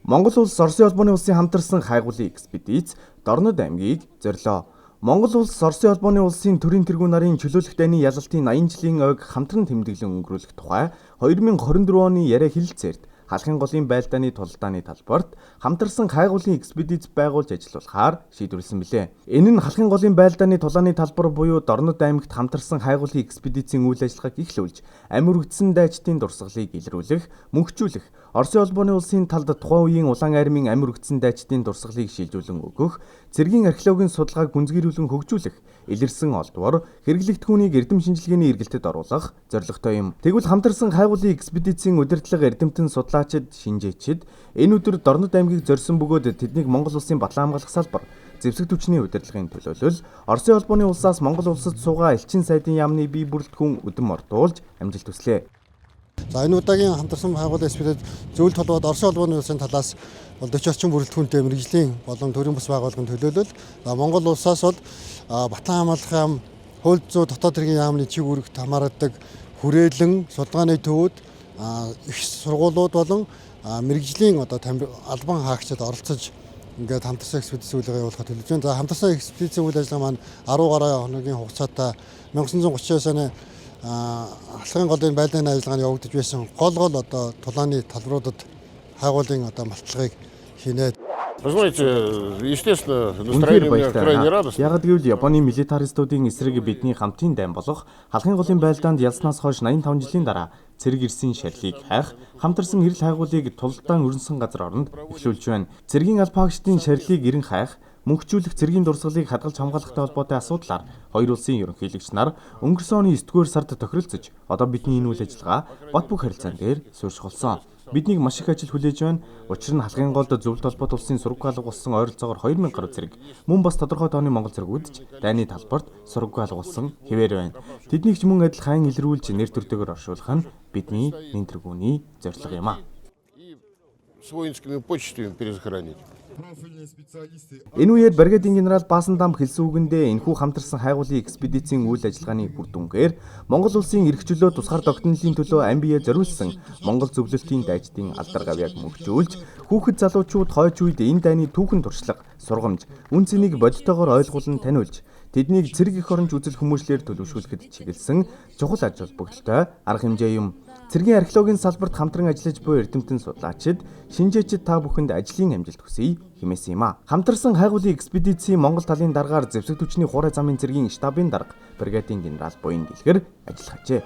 Монгол улс Оросын холбооны улсын хамтарсан хайгуулын экспедиц Дорнод аймгийг зорилоо. Монгол улс Оросын холбооны улсын төрийн тэргүүн нарын чөлөөлөх дайны ялалтын 80 жилийн ойг хамтран тэмдэглэн өнгөрүүлэх тухай 2024 оны яриа хэлэлцээрт халахын голын байлдааны тулалдааны талбарт хамтарсан хайгуулын экспедиц байгуулж ажиллуулахаар шийдвэрлсэн билээ. Энэ нь халахын голын байлдааны тулааны талбар буюу Дорнод аймагт хамтарсан хайгуулын экспедицийн үйл ажиллагааг эхлүүлж, амь үрэгдсэн дайчдын дурсгалыг илрүүлэх, мөнхжүүлэх, Оросын холбооны улсын талд тухайн үеийн улаан армийн амь үрэгдсэн дайчдын дурсгалыг шилжүүлэн өгөх, цэргийн археологийн судалгааг гүнзгийрүүлэн хөгжүүлэх, илэрсэн олдвор, хэрэглэгдэхүүнийг эрдэм шинжилгээний эргэлтэд оруулах зорилготой юм. Тэгвэл хамтарсан хайгуулын экспедицийн удирдлага эрдэмтэн судлаачид, шинжээчид энэ өдөр Дорнод аймгийг зорьсон бөгөөд тэднийг Монгол улсын батлан хамгаалах салбар, зэвсэг түвшний удирдлагын төлөөлөл, Оросын холбооны улсаас Монгол улсад суугаа элчин сайдын яамны бие бүрэлдэхүүн өдөм ортуулж амжилт хүслээ. За энэ удаагийн хамтарсан хайгуулын экспедиц зөвлөлт толгойд Оросын холбооны улсын талаас 40 орчим бүрэлдэхүүнтэй мэргэжлийн болон төрийн бас байгууллагын төлөөлөл, Монгол улсаас бол батлан хамгаалах яам, хууль зүйн дотоод хэргийн яамны чиг үүрэгт хамаардаг хүрээлэн, судалгааны төвүүд, их сургуулиуд болон мэргэжлийн албан хаагчид оролцож ингээд хамтарсан экспедиц үйл ажиллагаа явуулахад төлөвлөж байна. За хамтарсан экспедицийн үйл ажиллагаа маань 10 гаруй хоногийн хугацаатай 1939 оны халахын голын байлдааны ажиллагаанд явагдаж байсан гол тулааны талбаруудад хайгуулын малтлагыг хийнэ. Вы знаете, естественно, настроение у меня крайне радостное. Яг гэвэл Японы милитаристуудын эсрэг бидний хамтын дайн болох халахын голын байлдаанд ялснаас хойш 85 жилийн дараа цэрэг ирсэн шаллийг хайх, хамтарсан эрэл хайгуулыг тулалдаан өрнсөн газар оронд эхлүүлж байна. Цэргийн албаагчдын шаллийг эрен хайх, мөнхжүүлэх цэргийн дурсгалыг хадгалж хамгаалахтай холбоотой асуудлаар хоёр улсын ерөнхийлөгч нар өнгөрсөн оны 9-р сард тохиролцож, одоо бидний энэ үйл ажиллагаа бат бөх харилцаан дээр суурьшуулсан. Биднийг маш их ажил хүлээж байна. Учир нь халахын голд зөвлөлт холбоот улсын сургаггүй алгуулсан ойролцоогоор 2000 гаруй цэрэг, мөн бас тодорхой тооны монгол цэргүүд дайны талбарт сургаггүй алгуулсан хэвээр байна. Тэднийг ч мөн адилхан илрүүлж нэр төртэйгээр оршуулах нь бидний нэн тэргүүний зорилго юм а. С воинскими почтами пересохранить. Энэ үеэр бригадийн генерал Баасан дам хэлсэн үгэндээ энэхүү хамтарсан хайгуулын экспедицийн үйл ажиллагааны үр дүнгээр Монгол улсын эрх чөлөө тусгаар тогтнолын төлөө амь биеэ зориулсан Монгол зөвлөлтийн дайчдын алдар гавьяаг мөнхжүүлж, хүүхэд залуучууд хойч үед энэ дайны түүхэн туршлага, сургамж, үн цэнийг бодитоогоор ойлгуулан таниулж, тэднийг цэрэг эх оронч үзэл хүмүүжлээр төлөвшүүлэхэд чиглэсэн чухал аж холбогдолтой арга хэмжээ юм. Цэргийн археологийн салбарт хамтран ажиллаж буй эрдэмтэн судлаачид, шинжээчид та бүхэнд ажлын амжилт хүсье хэмээсэн юм а. Хамтарсан хайгуулын экспедицийн Монгол талын даргаар зэвсэг түвшний хуурай замын цэргийн штабын дарга бригадийн генерал Буян Дэлгэр ажиллахажээ.